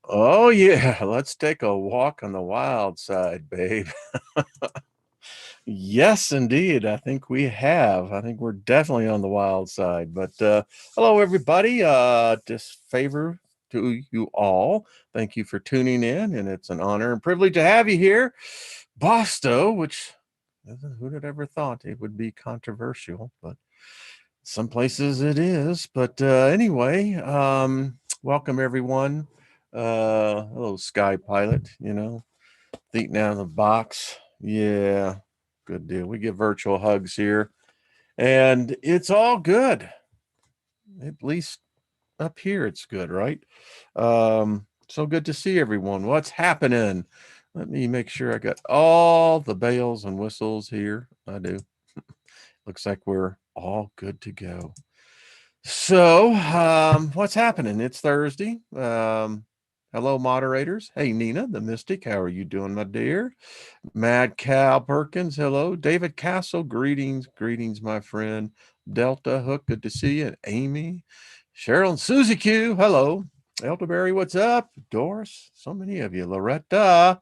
Oh, yeah. Let's take a walk on the wild side, babe. Yes, indeed. I think we have. I think we're definitely on the wild side. But hello, everybody. Just favor to you all. Thank you for tuning in, and it's an honor and privilege to have you here. BOSTO, which who'd have ever thought it would be controversial, but some places it is. But anyway, welcome everyone. Hello, Sky Pilot. Eating out of the box. Yeah, good deal. We get virtual hugs here, and it's all good. At least up here, it's good, right? So good to see everyone. What's happening? Let me make sure I got all the bells and whistles here. I do. Looks like we're all good to go. So, what's happening? It's Thursday. Hello, moderators. Hey, Nina, the Mystic. How are you doing, my dear? Mad Cal Perkins. Hello. David Castle. Greetings. Greetings, my friend. Delta Hook. Good to see you. And Amy. Cheryl and Susie Q. Hello. Elderberry, what's up? Doris. So many of you. Loretta.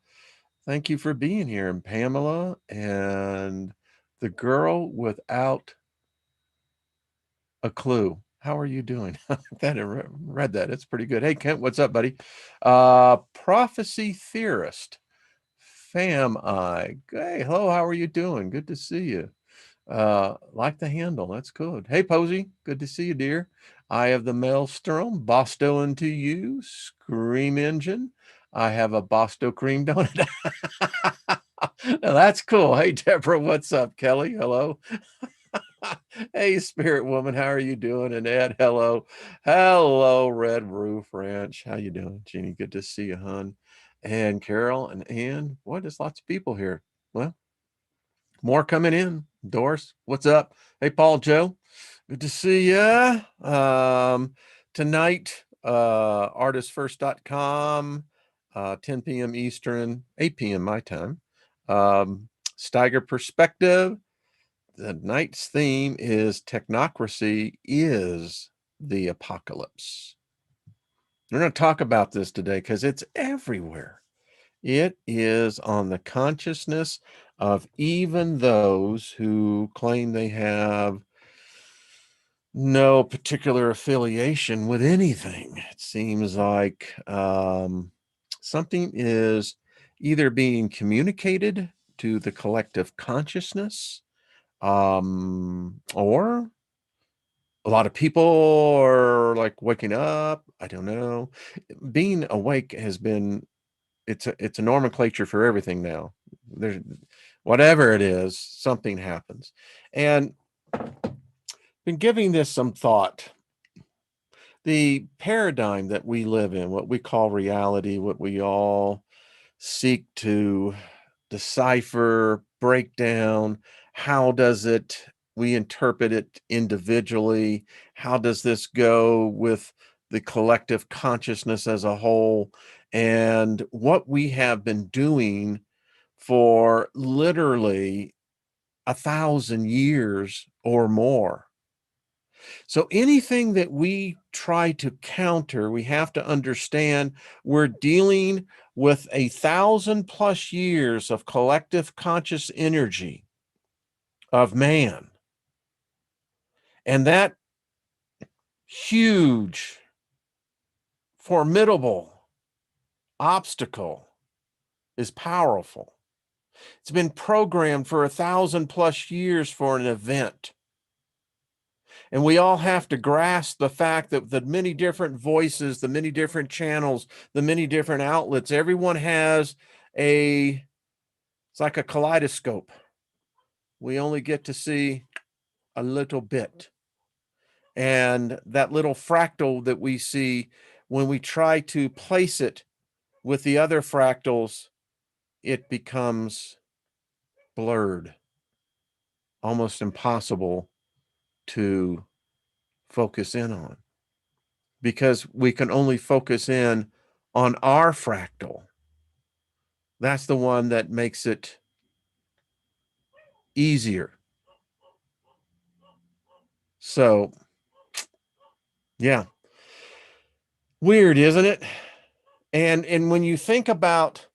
Thank you for being here. And Pamela. And the girl without a clue. How are you doing? That I read that. It's pretty good. Hey, Kent, what's up, buddy? Prophecy theorist. Fam I. Hey, hello, how are you doing? Good to see you. Like the handle. That's good. Hey, Posey. Good to see you, dear. Eye of the Maelstrom. Bosto into you. Scream Engine. I have a Bosto cream donut. Now, that's cool. Hey, Deborah, what's up? Kelly, hello. Hey, Spirit Woman, how are you doing? And Ed, hello. Hello, Red Roof Ranch. How you doing, Jeannie? Good to see you, hon. And Carol and Ann. Boy, there's lots of people here. Well, more coming in. Doris, what's up? Hey, Paul Joe. Good to see ya. Tonight, artistfirst.com, 10 p.m. Eastern, 8 p.m. my time. Steiger Perspective. The night's theme is technocracy is the apocalypse. We're going to talk about this today because it's everywhere. It is on the consciousness of even those who claim they have no particular affiliation with anything. It seems like something is either being communicated to the collective consciousness, or a lot of people are like waking up. I don't know. Being awake has been, it's a nomenclature for everything now. There's whatever it is, something happens. And been giving this some thought. The paradigm that we live in, what we call reality, what we all seek to decipher, break down, how does it, we interpret it individually, how does this go with the collective consciousness as a whole, and what we have been doing for literally 1,000 years or more. So anything that we try to counter, we have to understand we're dealing with 1,000+ years of collective conscious energy of man. And that huge, formidable obstacle is powerful. It's been programmed for 1,000+ years for an event. And we all have to grasp the fact that the many different voices, the many different channels, the many different outlets, everyone has it's like a kaleidoscope. We only get to see a little bit. And that little fractal that we see, when we try to place it with the other fractals, it becomes blurred, almost impossible to focus in on, because we can only focus in on our fractal. That's the one that makes it easier. So, yeah. Weird, isn't it? And when you think about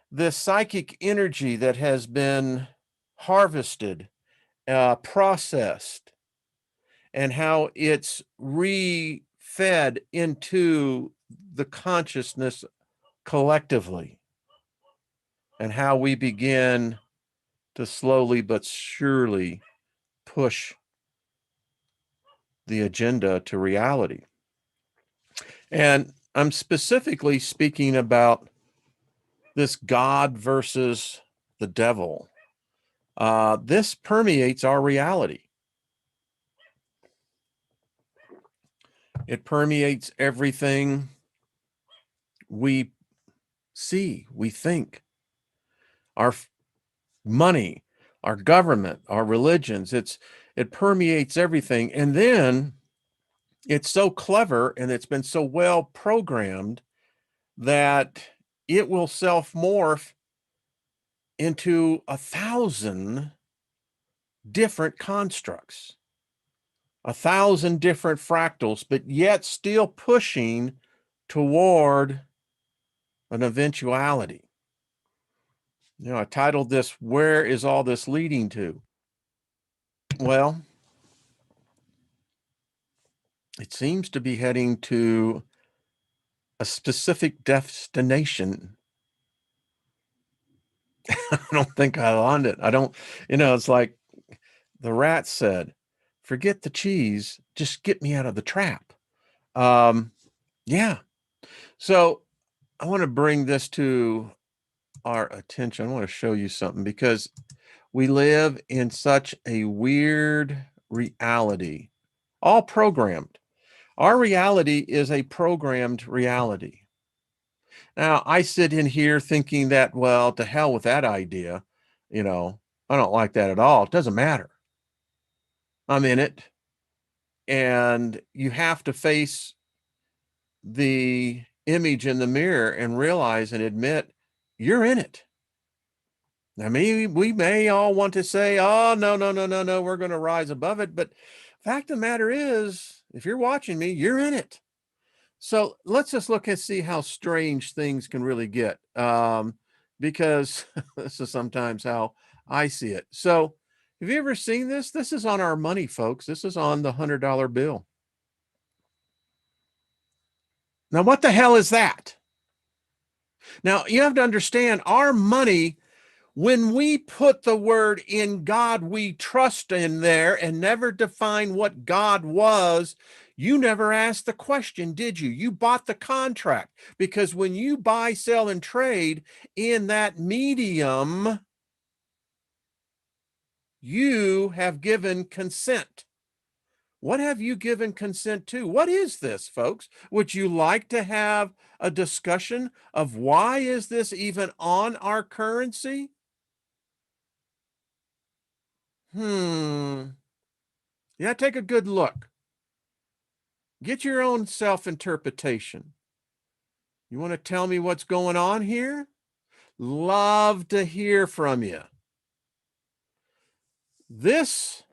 this psychic energy that has been harvested, processed, and how it's re-fed into the consciousness collectively, and how we begin to slowly but surely push the agenda to reality. And I'm specifically speaking about this God versus the devil. This permeates our reality. It permeates everything we see, we think, our money, our government, our religions. It permeates everything. And then it's so clever and it's been so well programmed that it will self-morph into 1,000 different constructs, 1,000 different fractals, but yet still pushing toward an eventuality. You know, I titled this, Where is All This Leading to? Well, it seems to be heading to a specific destination. I don't think I on it. I don't, it's like the rat said, forget the cheese, just get me out of the trap. Yeah. So I want to bring this to our attention. I want to show you something because we live in such a weird reality, all programmed. Our reality is a programmed reality. Now, I sit in here thinking that, well, to hell with that idea. You know, I don't like that at all. It doesn't matter. I'm in it. And you have to face the image in the mirror and realize and admit you're in it. I mean, we may all want to say, oh, no, no, no, no, no, we're going to rise above it. But fact of the matter is, if you're watching me, you're in it. So let's just look and see how strange things can really get, because this is sometimes how I see it. So have you ever seen this? This is on our money, folks. This is on the $100 bill. Now, what the hell is that? Now, you have to understand our money, when we put the word in God we trust in there and never define what God was, you never asked the question, did you? You bought the contract, because when you buy, sell, and trade in that medium, you have given consent. What have you given consent to? What is this, folks? Would you like to have a discussion of why is this even on our currency? Yeah, take a good look. Get your own self-interpretation. You want to tell me what's going on here? Love to hear from you. This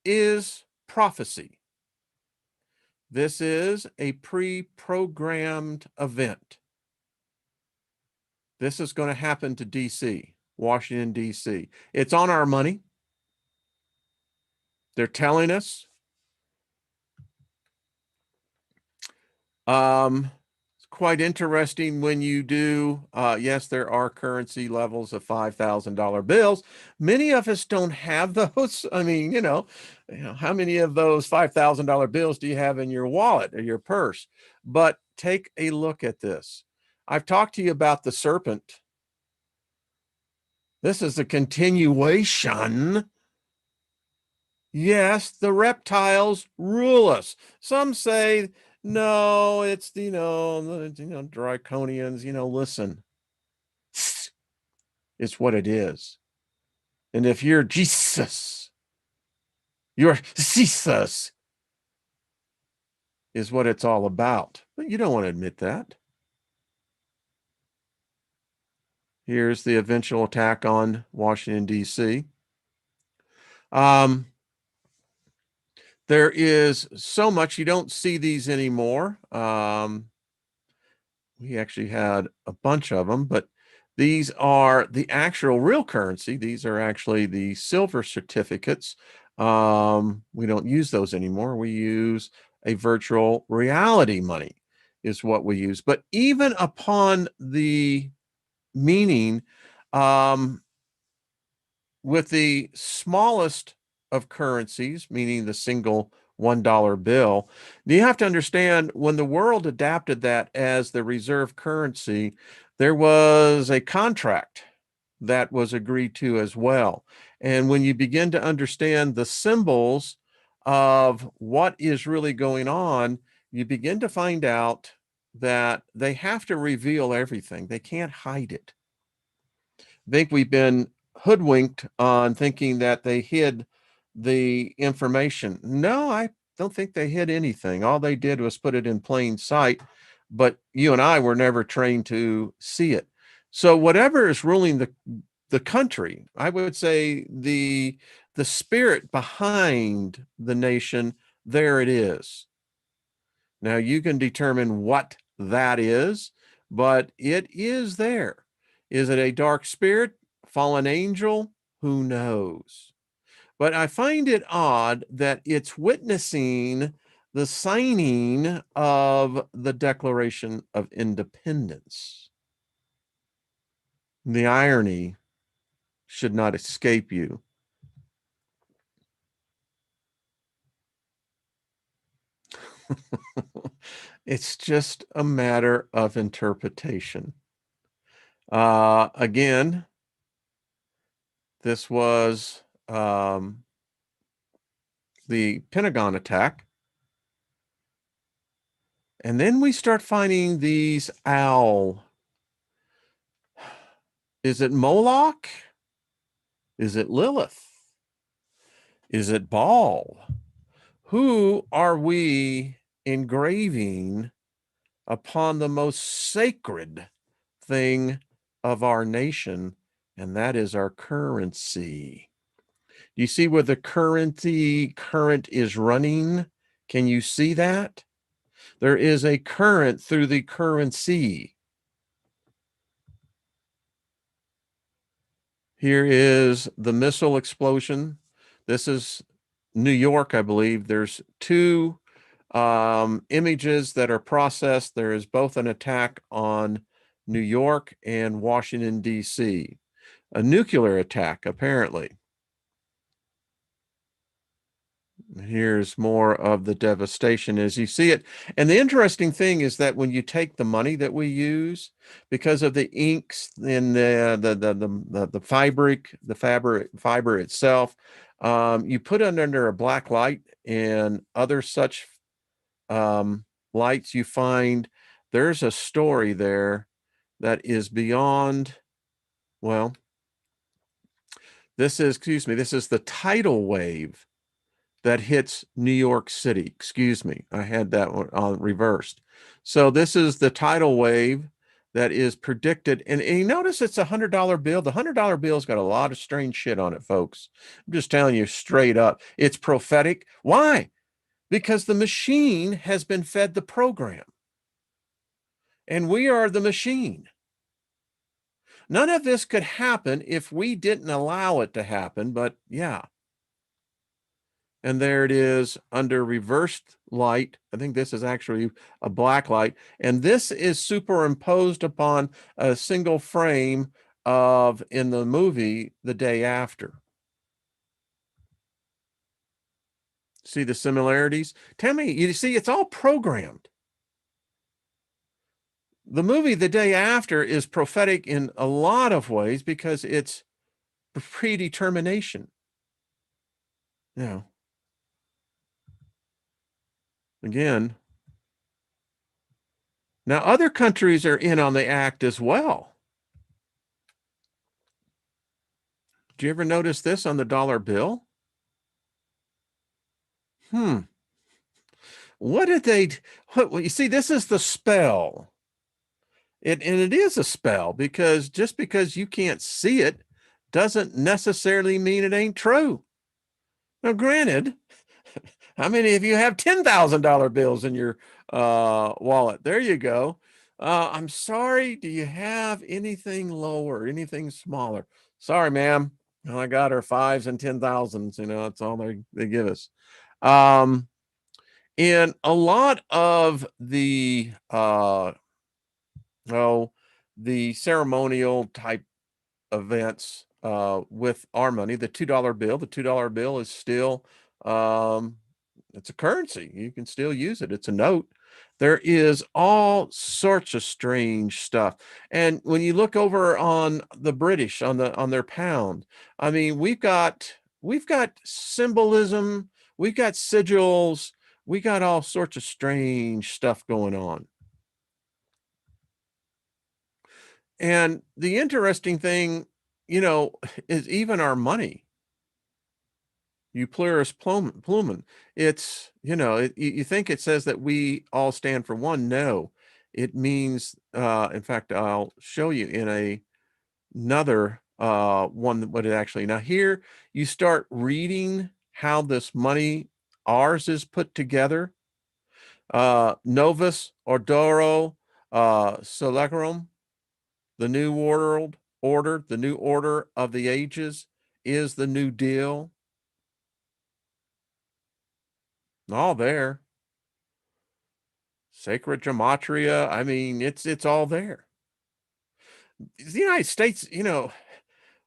is prophecy. This is a pre-programmed event. This is going to happen to DC, Washington, DC. It's on our money. They're telling us. It's quite interesting when you do, yes, there are currency levels of $5,000 bills. Many of us don't have those. I mean, how many of those $5,000 bills do you have in your wallet or your purse? But take a look at this. I've talked to you about the serpent. This is a continuation. Yes, the reptiles rule us. Some say, no, it's, draconians, listen, it's what it is. And if you're Jesus, you're Jesus is what it's all about. But you don't want to admit that. Here's the eventual attack on Washington, D.C. There is so much, you don't see these anymore. we actually had a bunch of them, but these are the actual real currency. These are actually the silver certificates. We don't use those anymore. We use a virtual reality money is what we use. But even upon the meaning, um, with the smallest of currencies, meaning the single $1 bill, you have to understand when the world adapted that as the reserve currency, there was a contract that was agreed to as well. And when you begin to understand the symbols of what is really going on, you begin to find out that they have to reveal everything. They can't hide it. I think we've been hoodwinked on thinking that they hid the information. No, I don't think they hid anything. All they did was put it in plain sight, but you and I were never trained to see it. So whatever is ruling the country, I would say the spirit behind the nation, there it is. Now you can determine what that is, but it is there. Is it a dark spirit, fallen angel? Who knows? But I find it odd that it's witnessing the signing of the Declaration of Independence. The irony should not escape you. It's just a matter of interpretation. Again, this was the Pentagon attack. And then we start finding these owl. Is it Moloch? Is it Lilith? Is it Baal? Who are we engraving upon the most sacred thing of our nation? And that is our currency. You see where the current is running? Can you see that? There is a current through the currency. Here is the missile explosion. This is New York, I believe. There's two images that are processed. There is both an attack on New York and Washington, D.C., a nuclear attack, apparently. Here's more of the devastation as you see it. And the interesting thing is that when you take the money that we use, because of the inks in the fiber itself, you put it under a black light and other such lights, you find there's a story there that is beyond, well, this is the tidal wave that hits New York City. Excuse me, I had that one reversed. So this is the tidal wave that is predicted. And you notice it's $100 bill. The $100 bill's got a lot of strange shit on it, folks. I'm just telling you straight up. It's prophetic. Why? Because the machine has been fed the program. And we are the machine. None of this could happen if we didn't allow it to happen, but yeah. And there it is under reversed light. I think this is actually a black light. And this is superimposed upon a single frame of, in the movie, The Day After. See the similarities? Tell me, you see, it's all programmed. The movie The Day After is prophetic in a lot of ways because it's predetermination. Yeah. Again, now other countries are in on the act as well. Do you ever notice this on the dollar bill? What did they, well, you see, this is the spell. And it is a spell because just because you can't see it doesn't necessarily mean it ain't true. Now, granted, how many of you have $10,000 bills in your wallet? There you go. I'm sorry, do you have anything lower, anything smaller? Sorry, ma'am. All I got are fives and 10,000s, that's all they give us. Um, and a lot of oh, the ceremonial type events with our money, the $2 bill is still, um, it's a currency. You can still use it. It's a note. There is all sorts of strange stuff. And when you look over on the British on their pound, I mean, we've got symbolism, we've got sigils, we got all sorts of strange stuff going on. And the interesting thing, is even our money, pluribus plumen. It's, you think it says that we all stand for one. No, it means, in fact, I'll show you in another one, what it actually, now here you start reading how this money, ours, is put together. Novus Ordero Seclorum, the new order, the new order of the ages is the New Deal. All there. Sacred gematria. I mean, it's all there. The United States,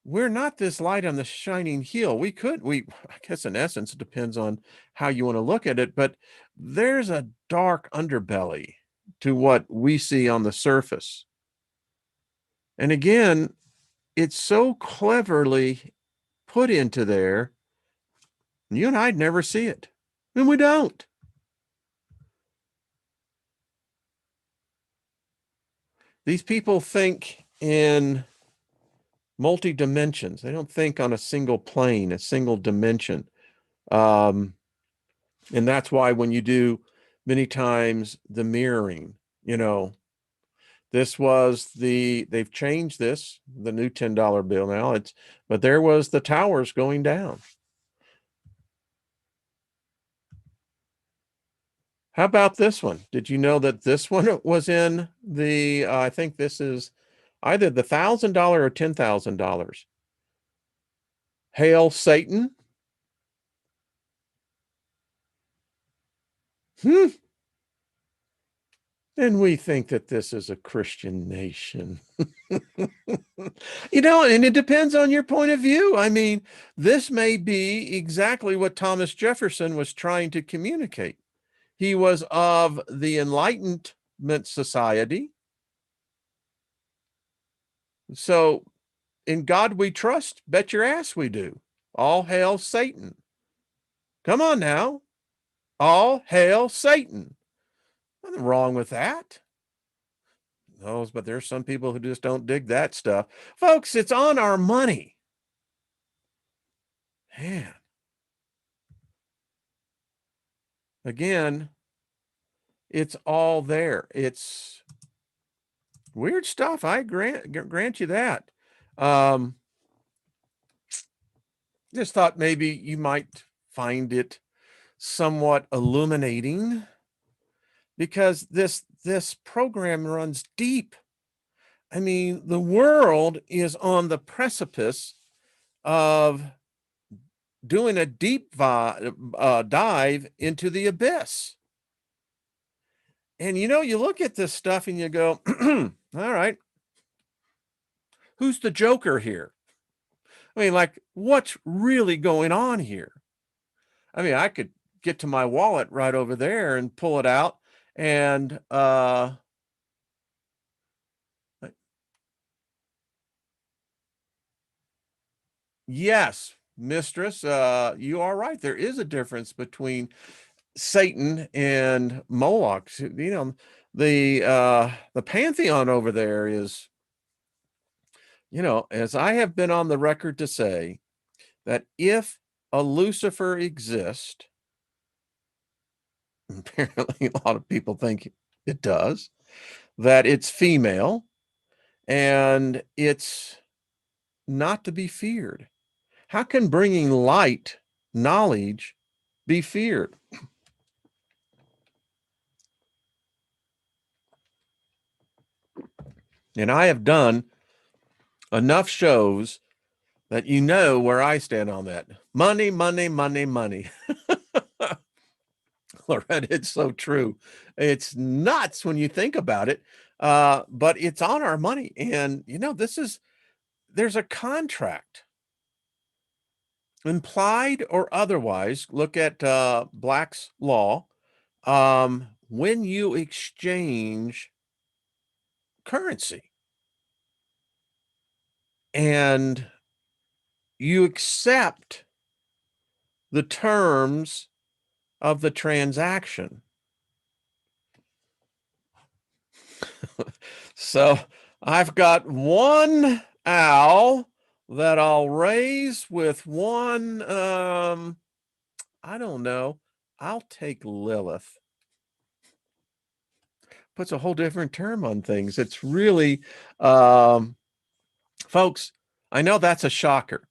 we're not this light on the shining hill. I guess in essence, it depends on how you want to look at it, but there's a dark underbelly to what we see on the surface. And again, it's so cleverly put into there. You and I'd never see it. And we don't. These people think in multi dimensions. They don't think on a single plane, a single dimension. Um, and that's why when you do many times the mirroring, they've changed this, the new $10 bill now. But there was the towers going down. How about this one? Did you know that this one was in I think this is either the $1,000 or $10,000. Hail Satan. Hmm. And we think that this is a Christian nation. And it depends on your point of view. I mean, this may be exactly what Thomas Jefferson was trying to communicate. He was of the Enlightenment Society. So, in God we trust, bet your ass we do. All hail Satan. Come on now. All hail Satan. Nothing wrong with that. No, but there's some people who just don't dig that stuff. Folks, it's on our money. Man. Again, it's all there. It's weird stuff. I grant you that. Um, just thought maybe you might find it somewhat illuminating, because this program runs deep. I mean, the world is on the precipice of doing a deep dive into the abyss. And you look at this stuff and you go, all right, who's the joker here? I mean, like, what's really going on here? I mean, I could get to my wallet right over there and pull it out. And yes, mistress, you are right. There is a difference between Satan and Moloch. The pantheon over there is, as I have been on the record to say, that if a Lucifer exists, apparently a lot of people think it does, that it's female and it's not to be feared. How can bringing light, knowledge, be feared? And I have done enough shows that you know where I stand on that. Money, money, money, money. Loretta, it's so true. It's nuts when you think about it, but it's on our money. And, there's a contract, implied or otherwise. Look at Black's Law. When you exchange currency and you accept the terms of the transaction. So I've got one owl that I'll raise with one, I don't know. I'll take Lilith. Puts a whole different term on things. It's really, folks, I know that's a shocker,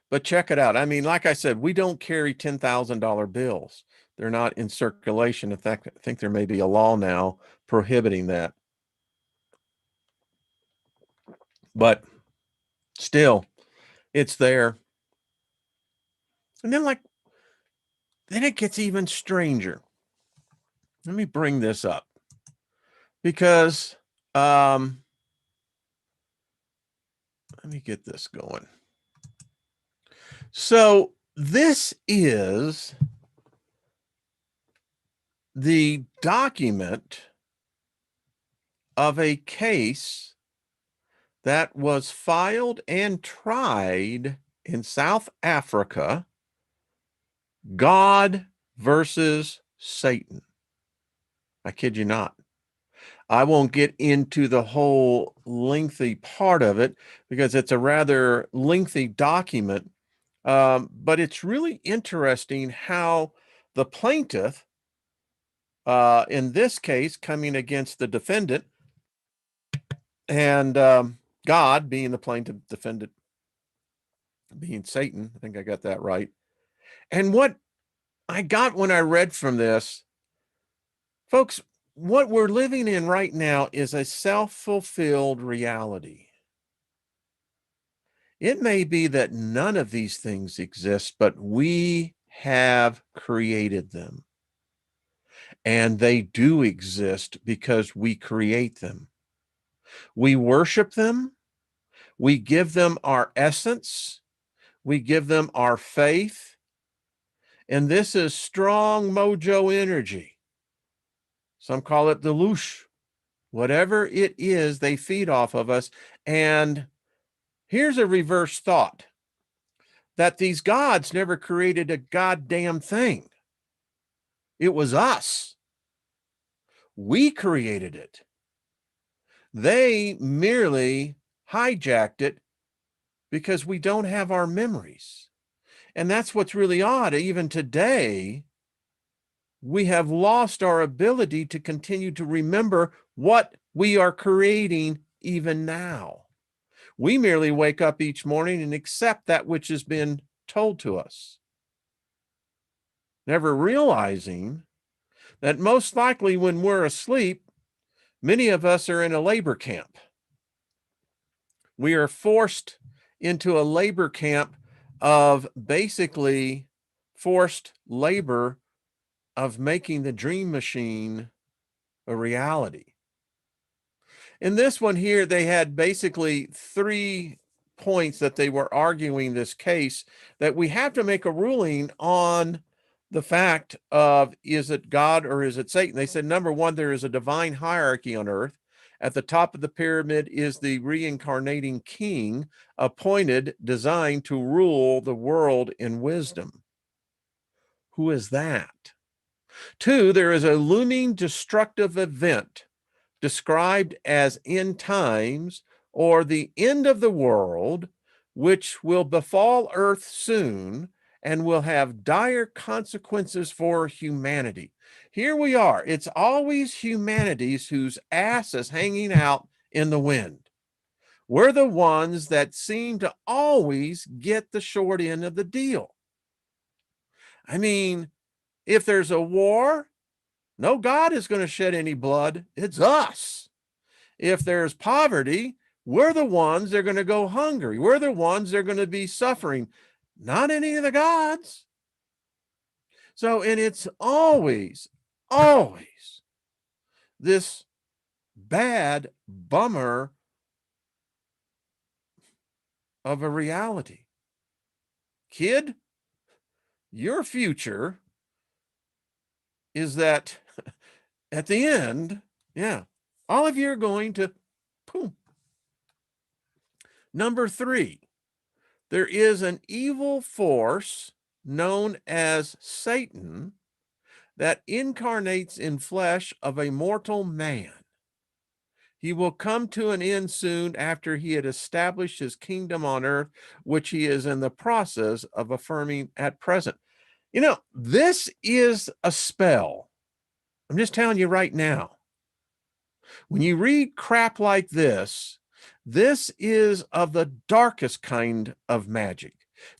but check it out. I mean, like I said, we don't carry $10,000 bills. They're not in circulation. In fact, I think there may be a law now prohibiting that. But still, it's there. And then it gets even stranger. Let me bring this up because let me get this going. So this is the document of a case that was filed and tried in South Africa, God versus Satan. I kid you not. I won't get into the whole lengthy part of it because it's a rather lengthy document, but it's really interesting how the plaintiff, in this case, coming against the defendant, and God being the plaintiff, defendant being Satan. I think I got that right. And what I got when I read from this, folks, what we're living in right now is a self-fulfilled reality. It may be that none of these things exist, but we have created them. And they do exist because we create them. We worship them. We give them our essence. We give them our faith. And this is strong mojo energy. Some call it the loosh. Whatever it is, they feed off of us. And here's a reverse thought, that these gods never created a goddamn thing. It was us. We created it. They merely hijacked it because we don't have our memories. And that's what's really odd. Even today, we have lost our ability to continue to remember what we are creating even now. We merely wake up each morning and accept that which has been told to us, never realizing that most likely when we're asleep, many of us are in a labor camp. We are forced into a labor camp of basically forced labor of making the dream machine a reality. In this one here, they had basically 3 points that they were arguing this case, that we have to make a ruling on the fact of, is it God or is it Satan? They said, number one, there is a divine hierarchy on earth. At the top of the pyramid is the reincarnating king, appointed, designed to rule the world in wisdom. Who is that? 2, there is a looming destructive event described as end times or the end of the world, which will befall Earth soon and will have dire consequences for humanity. Here we are. It's always humanity's whose ass is hanging out in the wind. We're the ones that seem to always get the short end of the deal. I mean, if there's a war, no God is going to shed any blood. It's us. if there's poverty, we're the ones that are going to go hungry. We're the ones that are going to be suffering, not any of the gods. So, and it's always this bad bummer of a reality. Kid, your future is that at the end, all of you are going to boom. Number 3, there is an evil force known as Satan that incarnates in flesh of a mortal man. He will come to an end soon after he had established his kingdom on earth, which he is in the process of affirming at present. You know, this is a spell. I'm just telling you right now. When you read crap like this is of the darkest kind of magic.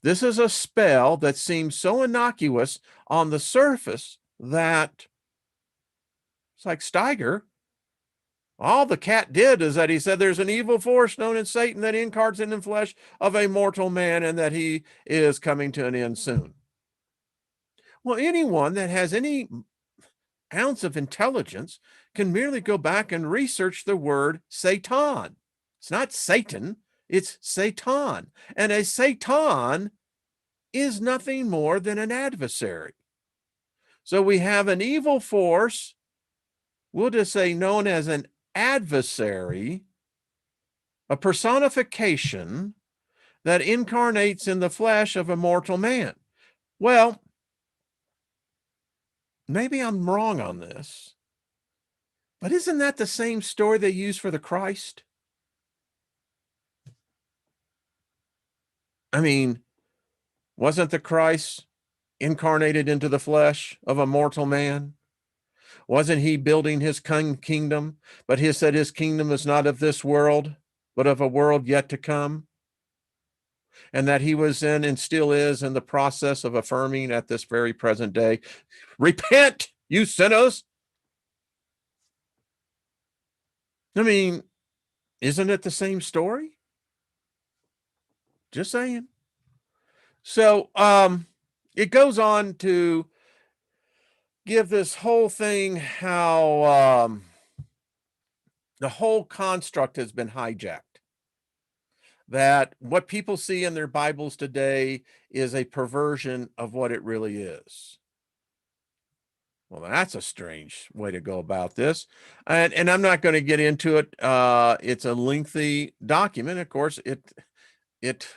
This is a spell that seems so innocuous on the surface that it's like Steiger. All the cat did is that he said there's an evil force known as Satan that incarnates in the flesh of a mortal man and that he is coming to an end soon. Well, anyone that has any ounce of intelligence can merely go back and research the word Satan. It's not Satan, it's Satan. And a Satan is nothing more than an adversary. So we have an evil force, we'll just say known as an adversary, a personification that incarnates in the flesh of a mortal man. Well, maybe I'm wrong on this, but isn't that the same story they use for the Christ? I mean, wasn't the Christ incarnated into the flesh of a mortal man? Wasn't he building his kingdom? But he said his kingdom is not of this world, but of a world yet to come. And that he was in and still is in the process of affirming at this very present day. Repent, you sinners. I mean, isn't it the same story? Just saying. So it goes on to give this whole thing how the whole construct has been hijacked. That what people see in their Bibles today is a perversion of what it really is. Well, that's a strange way to go about this. And I'm not going to get into it. It's a lengthy document. Of course, it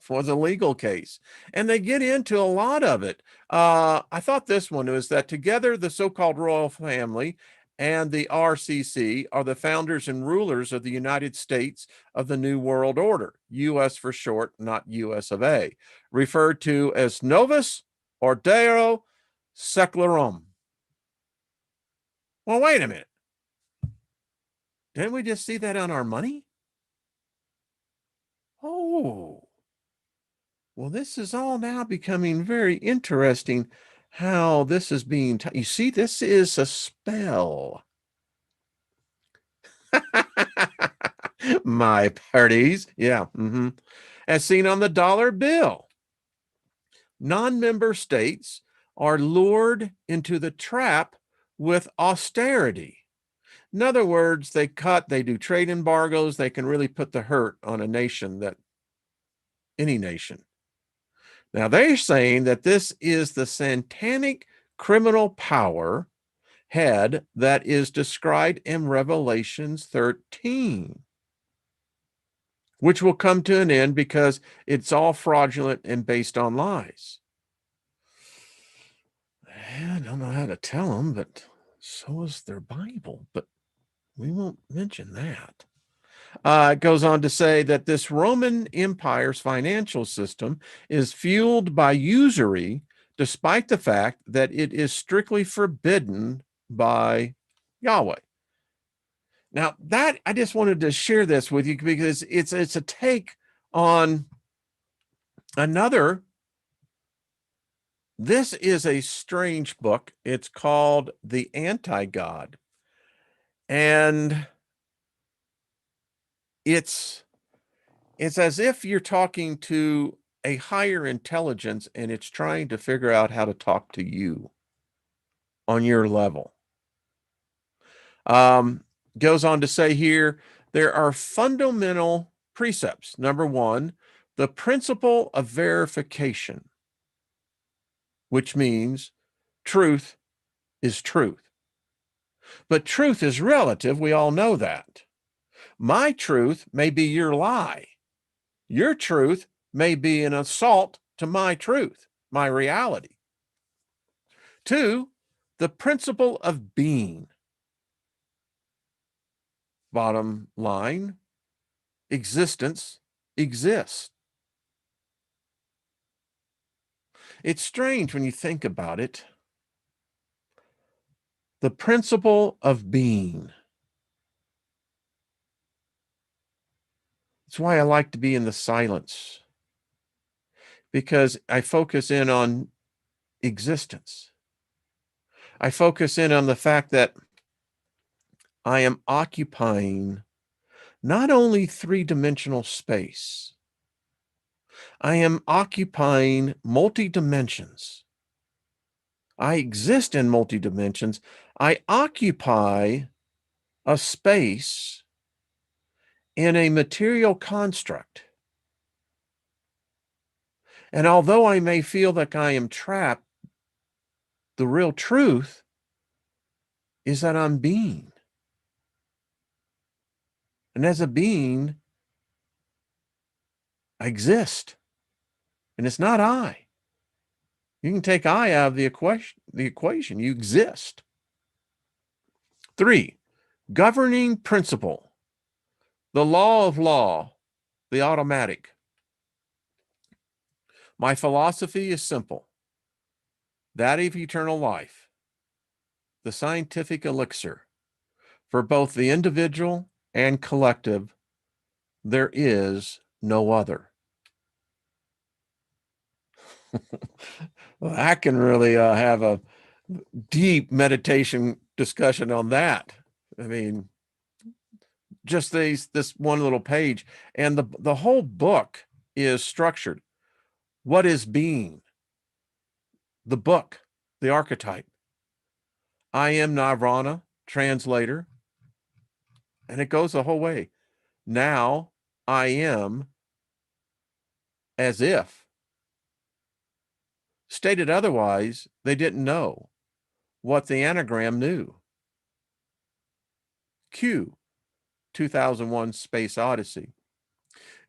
was a legal case, and they get into a lot of it. I thought this one was that together the so-called royal family and the RCC are the founders and rulers of the United States of the New World Order, U.S. for short, not U.S. of A., referred to as Novus Ordo Seclorum. Well, wait a minute. Didn't we just see that on our money? Oh. Well, this is all now becoming very interesting how this is being, you see, this is a spell. My parties. Yeah. As seen on the dollar bill. Non-member states are lured into the trap with austerity. In other words, they do trade embargoes. They can really put the hurt on a nation, any nation. Now, they're saying that this is the satanic criminal power head that is described in Revelations 13, which will come to an end because it's all fraudulent and based on lies. I don't know how to tell them, but so is their Bible, but we won't mention that. It goes on to say that this Roman Empire's financial system is fueled by usury, despite the fact that it is strictly forbidden by Yahweh. Now, that I just wanted to share this with you because it's a take on another. This is a strange book. It's called The Anti-God. And it's as if you're talking to a higher intelligence and it's trying to figure out how to talk to you on your level. Goes on to say here, there are fundamental precepts. Number one, the principle of verification, which means truth is truth. But truth is relative. We all know that. My truth may be your lie. Your truth may be an assault to my truth, my reality. Two, the principle of being. Bottom line, existence exists. It's strange when you think about it. The principle of being. That's why I like to be in the silence, because I focus in on existence. I focus in on the fact that I am occupying not only three-dimensional space, I am occupying multi-dimensions. I exist in multi-dimensions. I occupy a space in a material construct. And although I may feel that I am trapped, the real truth is that I'm being. And as a being, I exist. And it's not I. You can take I out of the equation. You exist. Three, governing principle. The law of law, the automatic. My philosophy is simple. That of eternal life, the scientific elixir for both the individual and collective. There is no other. Well, I can really have a deep meditation discussion on that. I mean, just this one little page, and the whole book is structured. What is being? The book, the archetype. I am Nirvana, translator, and it goes the whole way. Now I am as if. Stated otherwise, they didn't know what the anagram knew. Q, 2001 Space Odyssey.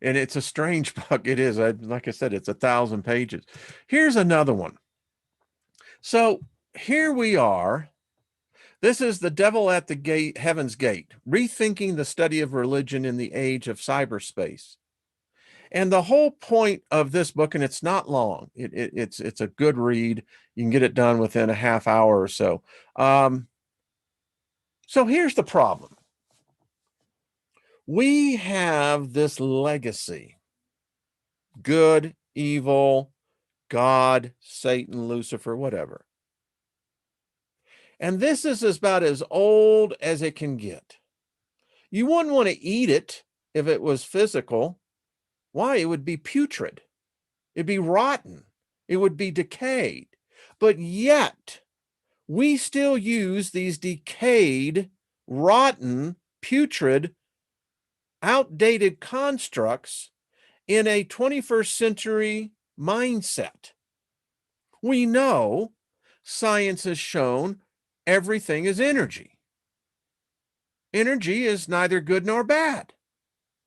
And it's a strange book. It is. Like I said, it's 1,000 pages. Here's another one. So here we are. This is The Devil at the Gate, Heaven's Gate, rethinking the study of religion in the age of cyberspace. And the whole point of this book, and it's not long, it's a good read. You can get it done within a half hour or so. So here's the problem. We have this legacy, good, evil, God, Satan, Lucifer, whatever. And this is about as old as it can get. You wouldn't want to eat it if it was physical. Why? It would be putrid. It'd be rotten. It would be decayed. But yet, we still use these decayed, rotten, putrid, outdated constructs in a 21st century mindset. We know science has shown everything is energy. Energy is neither good nor bad.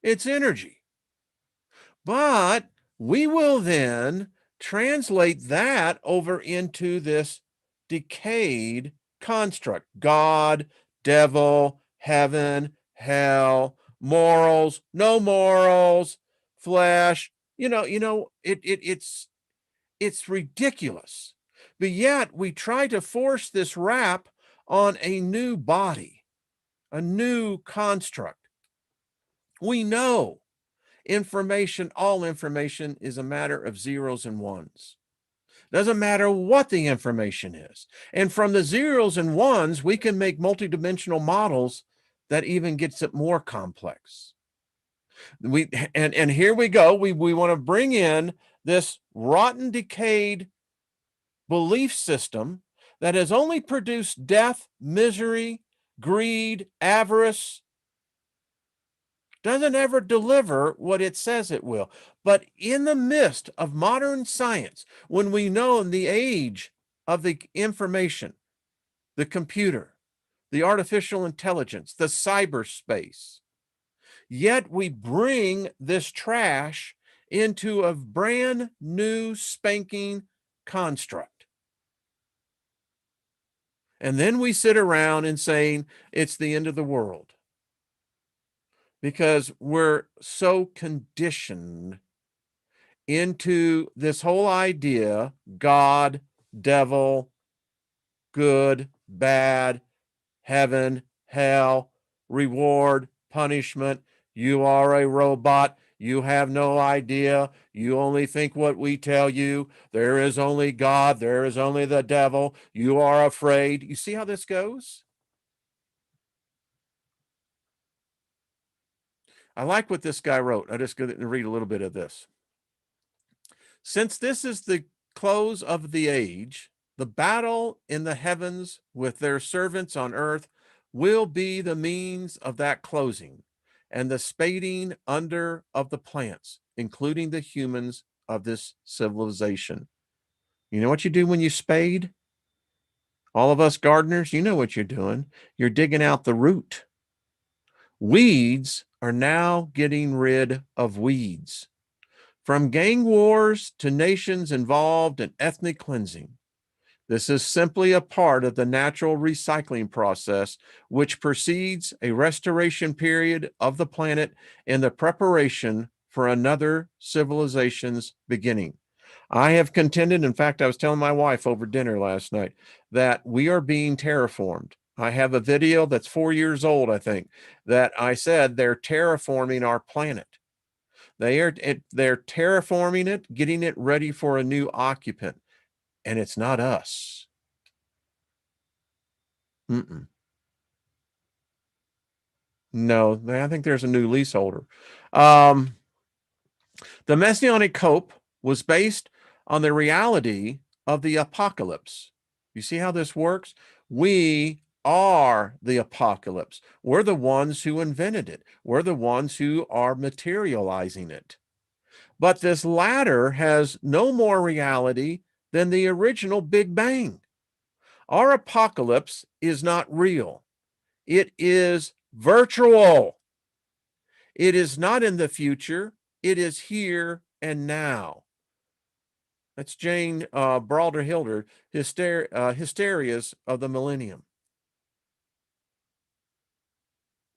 It's energy. But we will then translate that over into this decayed construct. God, devil, heaven, hell, morals, no morals, flesh. It's ridiculous. But yet we try to force this wrap on a new body, a new construct. We know information, all information is a matter of zeros and ones. Doesn't matter what the information is. And from the zeros and ones, we can make multidimensional models that even gets it more complex. And here we go. We want to bring in this rotten, decayed belief system that has only produced death, misery, greed, avarice, doesn't ever deliver what it says it will. But in the midst of modern science, when we know in the age of the information, the computer, the artificial intelligence, the cyberspace, yet we bring this trash into a brand new spanking construct. And then we sit around and saying it's the end of the world because we're so conditioned into this whole idea, God, devil, good, bad, heaven, hell, reward, punishment. You are a robot. You have no idea. You only think what we tell you. There is only God. There is only the devil. You are afraid. You see how this goes? I like what this guy wrote. I just going to read a little bit of this. Since this is the close of the age, the battle in the heavens with their servants on earth will be the means of that closing and the spading under of the plants, including the humans of this civilization. You know what you do when you spade? All of us gardeners, you know what you're doing. You're digging out the root. Weeds are now getting rid of weeds. From gang wars to nations involved in ethnic cleansing, this is simply a part of the natural recycling process, which precedes a restoration period of the planet and the preparation for another civilization's beginning. I have contended, in fact, I was telling my wife over dinner last night, that we are being terraformed. I have a video that's 4 years old, I think, that I said they're terraforming our planet. They're terraforming it, getting it ready for a new occupant, and it's not us. Mm-mm. No, I think there's a new leaseholder. Um, the Messianic hope was based on the reality of the apocalypse. You see how this works? We are the apocalypse. We're the ones who invented it. We're the ones who are materializing it. But this latter has no more reality than the original Big Bang. Our apocalypse is not real. It is virtual. It is not in the future. It is here and now. That's Jane Hilder, Hysterias of the Millennium.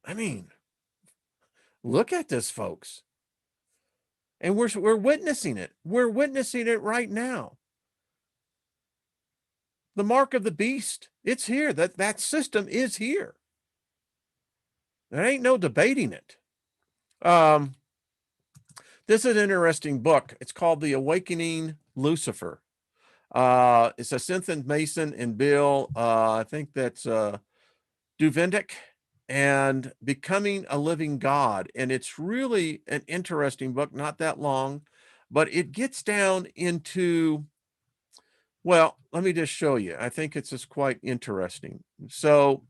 I mean, look at this, folks. And we're witnessing it. We're witnessing it right now. The mark of the beast, it's here. That system is here. There ain't no debating it. This is an interesting book. It's called The Awakening Lucifer. It's a Cynthia Mason and Bill, I think that's Duvendick, and Becoming a Living God. And it's really an interesting book, not that long, but it gets down into, well, let me just show you. I think it's just quite interesting. So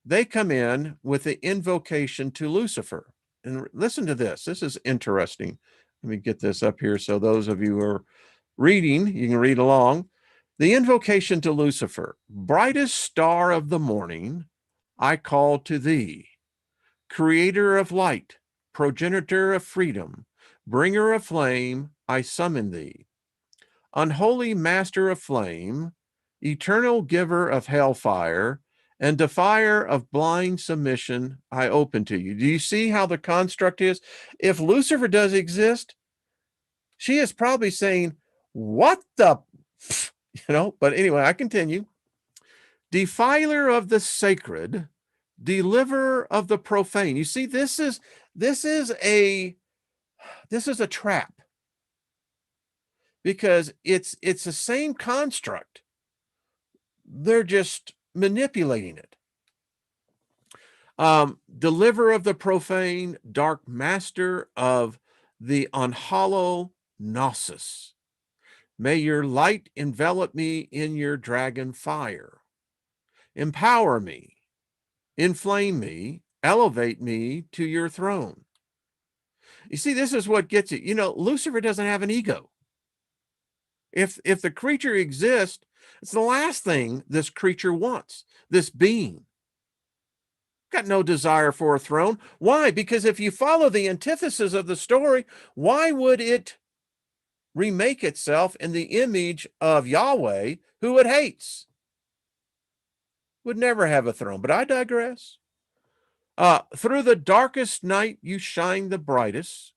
they come in with the invocation to Lucifer. And listen to this. This is interesting. Let me get this up here so those of you who are reading, you can read along. The invocation to Lucifer, brightest star of the morning, I call to thee, creator of light, progenitor of freedom, bringer of flame, I summon thee. Unholy master of flame, eternal giver of hellfire, and defier of blind submission, I open to you. Do you see how the construct is? If Lucifer does exist, she is probably saying, what the, but anyway, I continue. Defiler of the sacred, deliverer of the profane. You see, this is a trap because it's the same construct. They're just manipulating it. Deliver of the profane, dark master of the unhollow gnosis. May your light envelop me in your dragon fire. Empower me, inflame me, elevate me to your throne. You see, this is what gets it. You know, Lucifer doesn't have an ego. If the creature exists, it's the last thing this creature wants, this being. Got no desire for a throne. Why? Because if you follow the antithesis of the story, why would it remake itself in the image of Yahweh, who it hates? Would never have a throne. But I digress. Through the darkest night, you shine the brightest.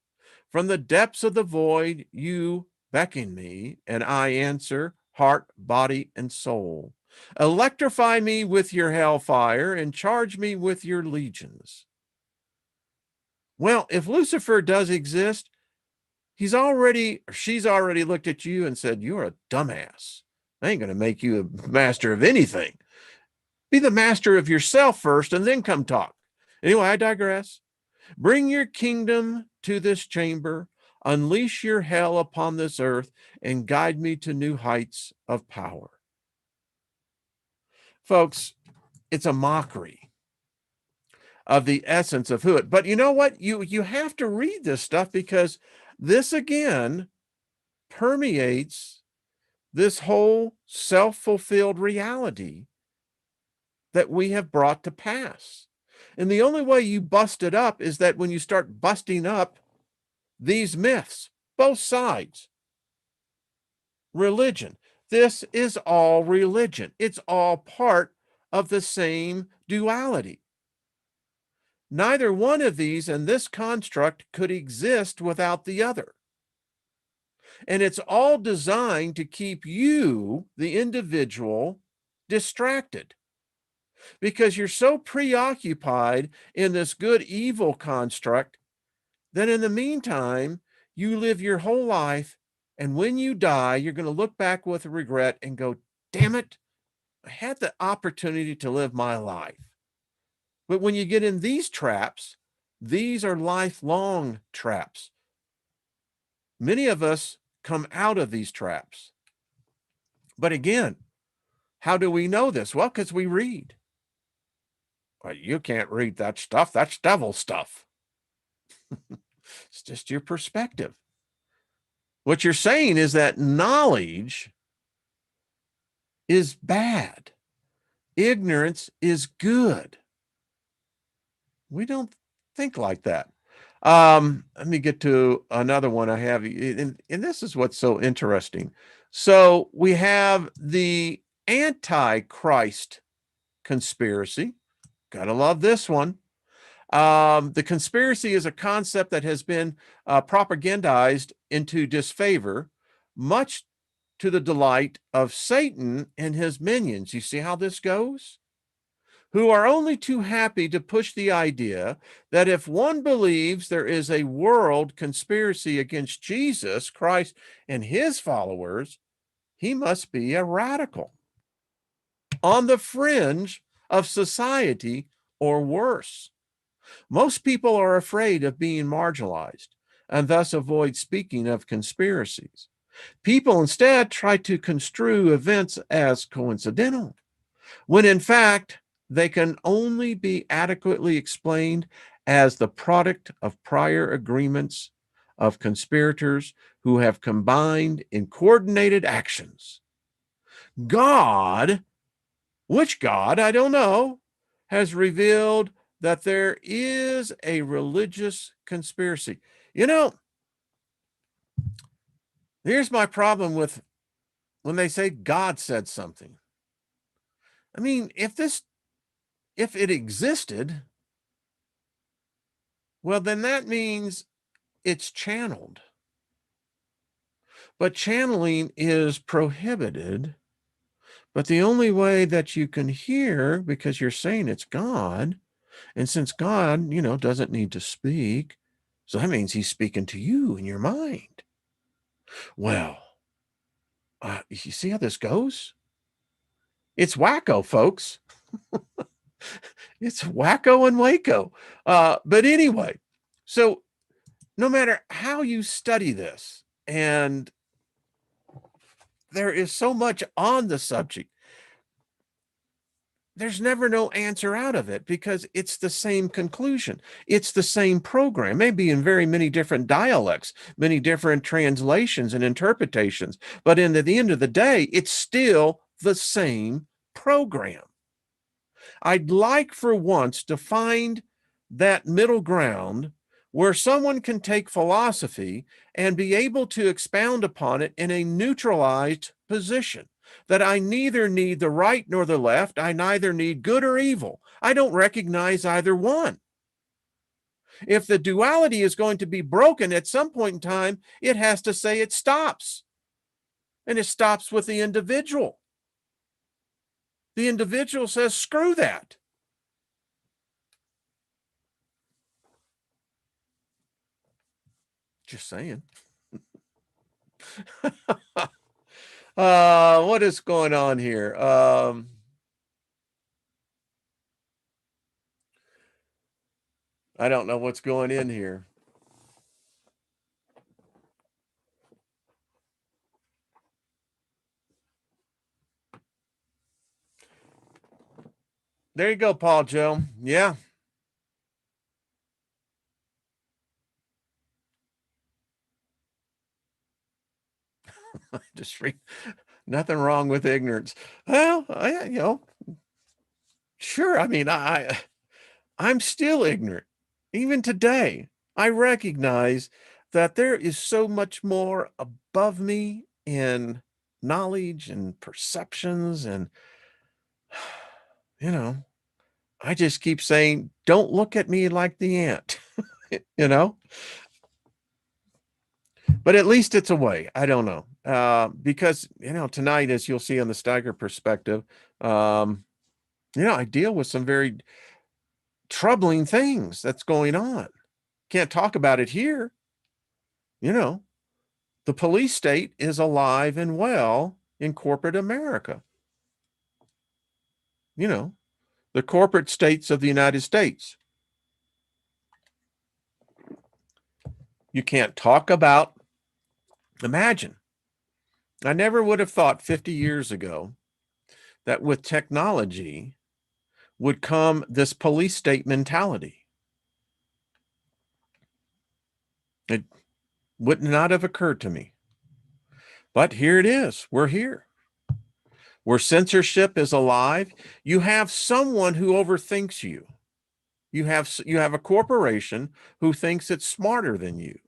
From the depths of the void, you beckon me, and I answer, heart, body, and soul. Electrify me with your hellfire and charge me with your legions. Well, if Lucifer does exist, she's already looked at you and said, you're a dumbass. I ain't going to make you a master of anything. Be the master of yourself first and then come talk. Anyway, I digress. Bring your kingdom to this chamber, unleash your hell upon this earth, and guide me to new heights of power. Folks, it's a mockery of the essence of who it. But you know what? You have to read this stuff because this again permeates this whole self-fulfilled reality that we have brought to pass. And the only way you bust it up is that when you start busting up these myths, both sides, religion. This is all religion. It's all part of the same duality. Neither one of these and this construct could exist without the other. And it's all designed to keep you, the individual, distracted because you're so preoccupied in this good evil construct that in the meantime, you live your whole life. And when you die, you're going to look back with regret and go, damn it, I had the opportunity to live my life. But when you get in these traps, these are lifelong traps. Many of us come out of these traps. But again, how do we know this? Well, because we read. Well, you can't read that stuff. That's devil stuff. It's just your perspective. What you're saying is that knowledge is bad. Ignorance is good. We don't think like that. Let me get to another one I have. And this is what's so interesting. So we have the Antichrist conspiracy. Gotta love this one. The conspiracy is a concept that has been propagandized into disfavor, much to the delight of Satan and his minions. You see how this goes? Who are only too happy to push the idea that if one believes there is a world conspiracy against Jesus Christ and his followers, he must be a radical on the fringe of society or worse. Most people are afraid of being marginalized and thus avoid speaking of conspiracies. People instead try to construe events as coincidental, when in fact, they can only be adequately explained as the product of prior agreements of conspirators who have combined in coordinated actions. God, which God, I don't know, has revealed that there is a religious conspiracy. You know, here's my problem with when they say God said something. I mean, if it existed, well, then that means it's channeled. But channeling is prohibited. But the only way that you can hear, because you're saying it's God, and since God, doesn't need to speak, so that means he's speaking to you in your mind. Well, you see how this goes? It's wacko, folks. It's wacko and Waco. But anyway, so no matter how you study this, and there is so much on the subject, there's never no answer out of it because it's the same conclusion. It's the same program, maybe in very many different dialects, many different translations and interpretations. But in the end of the day, it's still the same program. I'd like for once to find that middle ground where someone can take philosophy and be able to expound upon it in a neutralized position. That I neither need the right nor the left. I neither need good or evil. I don't recognize either one. If the duality is going to be broken at some point in time, it has to say it stops. And it stops with the individual. The individual says, screw that. Just saying. What is going on here? I don't know what's going in here. There you go, Paul Joe. Yeah. Just free. Nothing wrong with ignorance. Well, sure. I mean, I'm still ignorant. Even today, I recognize that there is so much more above me in knowledge and perceptions. And, I just keep saying, don't look at me like the ant, you know? But at least it's a way. I don't know. Because, tonight, as you'll see on the Steiger Perspective, I deal with some very troubling things that's going on. Can't talk about it here. The police state is alive and well in corporate America. The corporate states of the United States. You can't talk about, imagine, I never would have thought 50 years ago that with technology would come this police state mentality. It would not have occurred to me. But here it is. We're here. Where censorship is alive, you have someone who overthinks you. You have a corporation who thinks it's smarter than you.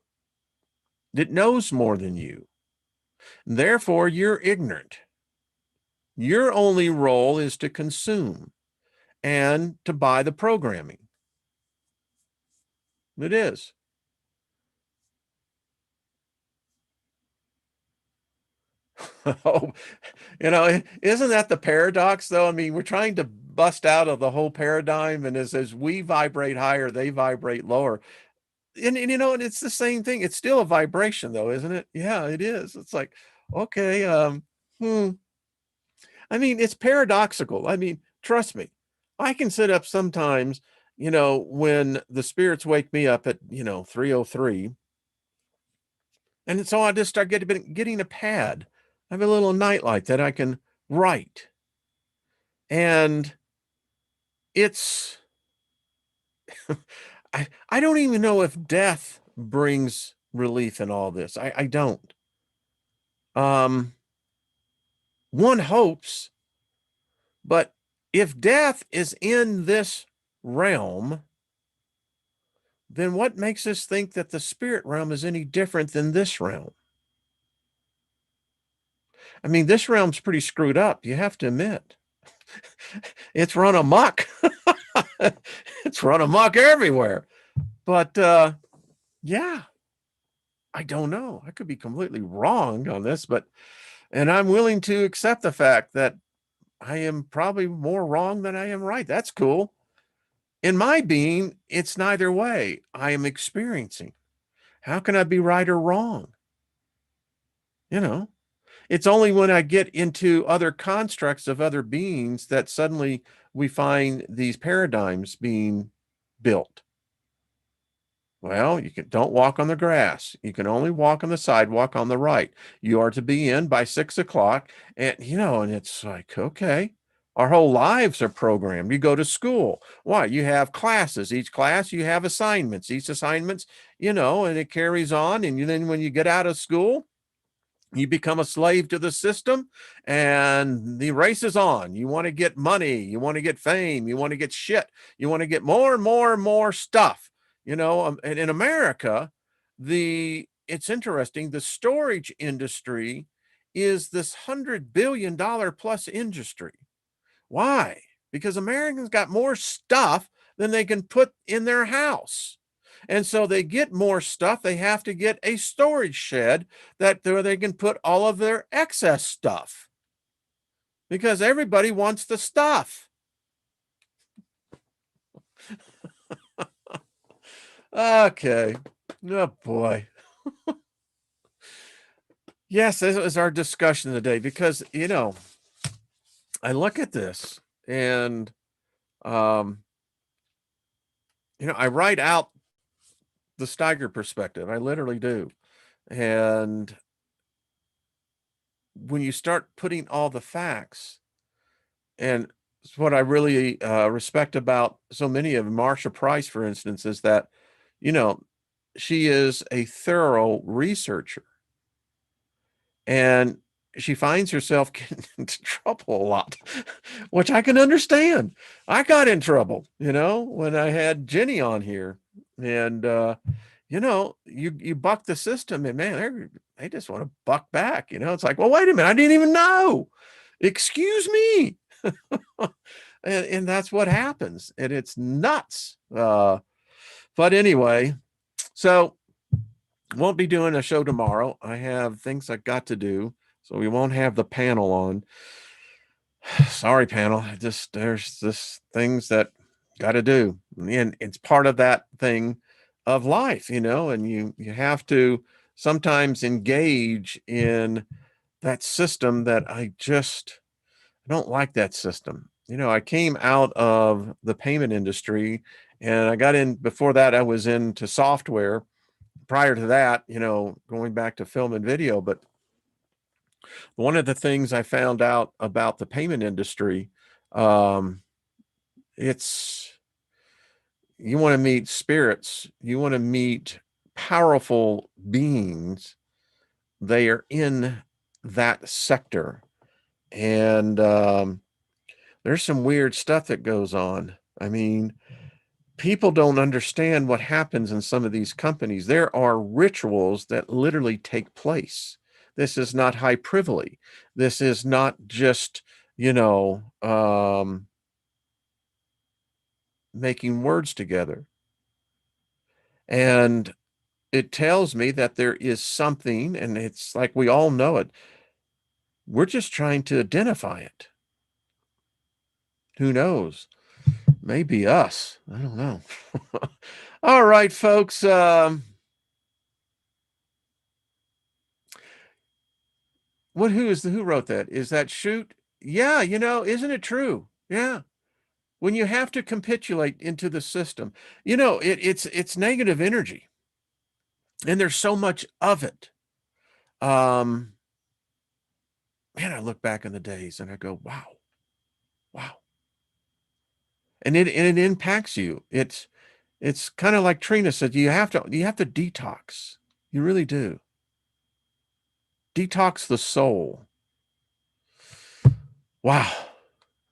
It knows more than you. Therefore, you're ignorant. Your only role is to consume and to buy the programming. It is. Oh, isn't that the paradox, though? I mean, we're trying to bust out of the whole paradigm, and as we vibrate higher, they vibrate lower. And it's the same thing. It's still a vibration, though, isn't it? Yeah, it is. It's like, okay, I mean, it's paradoxical. I mean, trust me, I can sit up sometimes, when the spirits wake me up at, 3:03. And so I just start getting a pad. I have a little nightlight that I can write. And it's, I don't even know if death brings relief in all this. I don't. One hopes, but if death is in this realm, then what makes us think that the spirit realm is any different than this realm? I mean, this realm's pretty screwed up, you have to admit. It's run amok. It's run amok everywhere. But yeah, I don't know. I could be completely wrong on this, and I'm willing to accept the fact that I am probably more wrong than I am right. That's cool. In my being, it's neither way. I am experiencing. How can I be right or wrong? It's only when I get into other constructs of other beings that suddenly we find these paradigms being built. Well, don't walk on the grass. You can only walk on the sidewalk on the right. You are to be in by 6 o'clock. And, and it's like, okay, our whole lives are programmed. You go to school. Why? You have classes. Each class, you have assignments. Each assignments, and it carries on. And then when you get out of school, you become a slave to the system, and the race is on. You want to get money, you want to get fame, you want to get shit, you want to get more and more and more stuff. And in America, it's interesting, the storage industry is this $100 billion plus industry. Why? Because Americans got more stuff than they can put in their house. And so they get more stuff. They have to get a storage shed where they can put all of their excess stuff, because everybody wants the stuff. Okay. Oh boy. Yes, this is our discussion today, because I look at this and I write out the Steiger perspective. I literally do. And when you start putting all the facts, and what I really respect about so many of Marsha Price, for instance, is that, she is a thorough researcher, and she finds herself getting into trouble a lot, which I can understand. I got in trouble, when I had Jenny on here, and you buck the system, and man, they just want to buck back. It's like, well, wait a minute, I didn't even know. Excuse me. and that's what happens, and it's nuts. But anyway, so won't be doing a show tomorrow. I have things I got to do, so we won't have the panel on. Sorry, panel. There's this things that got to do, and it's part of that thing of life, and you have to sometimes engage in that system that I don't like. That system. I came out of the payment industry, and I got in. Before that, I was into software. Prior to that, going back to film and video. But one of the things I found out about the payment industry, it's, you want to meet spirits, you want to meet powerful beings, they are in that sector. And there's some weird stuff that goes on. I mean, people don't understand what happens in some of these companies. There are rituals that literally take place. This is not hyperbole. This is not just, making words together. And it tells me that there is something, and it's like we all know it. We're just trying to identify it. Who knows? Maybe us. I don't know. All right, folks. Who wrote that? Is that shoot? Yeah, isn't it true? Yeah. When you have to capitulate into the system, it's negative energy, and there's so much of it. Man, I look back in the days and I go, wow. And it impacts you. It's kind of like Trina said, you have to detox. You really do. Detox the soul. Wow.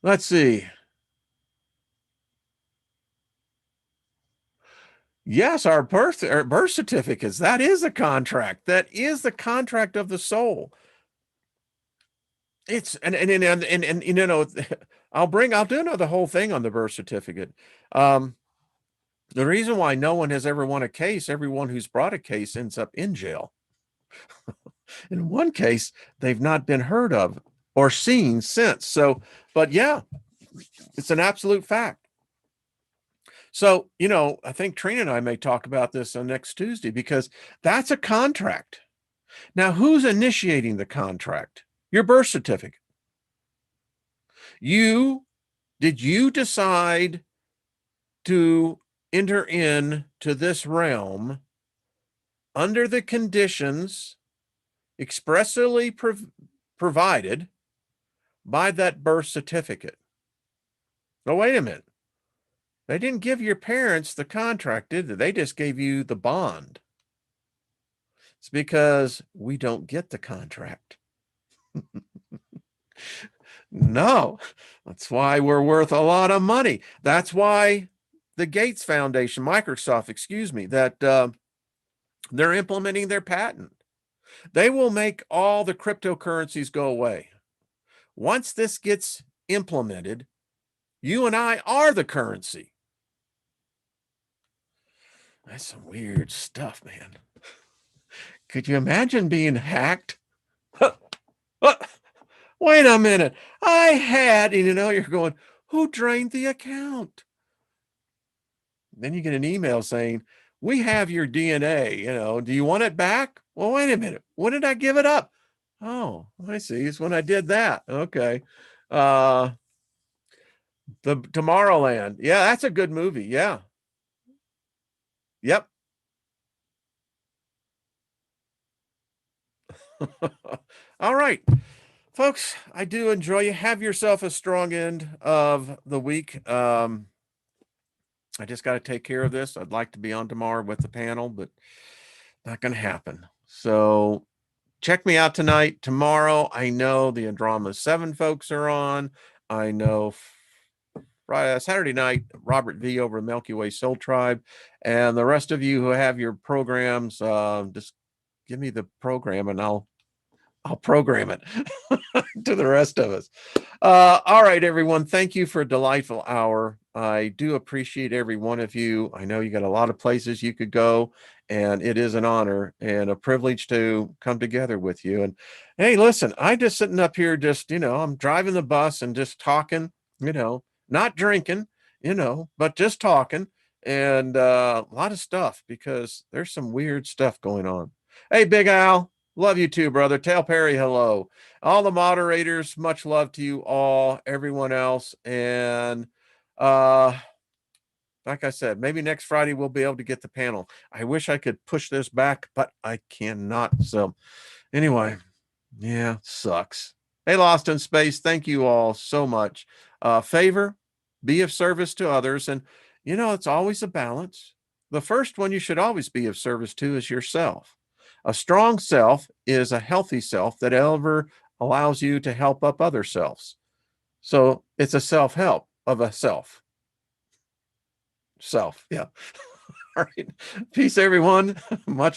Let's see. Yes, our birth certificates. That is a contract. That is the contract of the soul. It's and I'll do the whole thing on the birth certificate. The reason why no one has ever won a case, everyone who's brought a case ends up in jail. In one case, they've not been heard of or seen since. So, but yeah, it's an absolute fact. So, I think Trina and I may talk about this on next Tuesday, because that's a contract. Now, who's initiating the contract? Your birth certificate. Did you decide to enter into this realm under the conditions expressly provided by that birth certificate? Oh, wait a minute. They didn't give your parents the contract, did they? They just gave you the bond. It's because we don't get the contract. No, that's why we're worth a lot of money. That's why the Gates Foundation, Microsoft, excuse me, that they're implementing their patent. They will make all the cryptocurrencies go away. Once this gets implemented, you and I are the currency. That's some weird stuff, man. Could you imagine being hacked? Wait a minute. I had, and you're going, who drained the account? Then you get an email saying, we have your DNA, do you want it back? Well, wait a minute. When did I give it up? Oh, I see. It's when I did that. Okay. The Tomorrowland. Yeah, that's a good movie. Yeah. Yep. All right, folks, I do enjoy you. Have yourself a strong end of the week. I just got to take care of this. I'd like to be on tomorrow with the panel, but not going to happen. So check me out tonight. Tomorrow, I know the Andromeda 7 folks are on. I know Friday, Saturday night, Robert V over at Milky Way Soul Tribe. And the rest of you who have your programs, just give me the program and I'll program it to the rest of us. All right, everyone. Thank you for a delightful hour. I do appreciate every one of you. I know you got a lot of places you could go, and it is an honor and a privilege to come together with you. And hey, listen, I just sitting up here, just, I'm driving the bus and just talking, not drinking, but just talking, and a lot of stuff, because there's some weird stuff going on. Hey, Big Al. Love you too, brother. Tell Perry hello. All the moderators, much love to you all, everyone else. And like I said, maybe next Friday we'll be able to get the panel. I wish I could push this back, but I cannot. So anyway, yeah, sucks. Hey, Lost in Space, thank you all so much. Favor, be of service to others. And, it's always a balance. The first one you should always be of service to is yourself. A strong self is a healthy self that ever allows you to help up other selves. So it's a self-help of a self. Yeah. All right. Peace, everyone. Much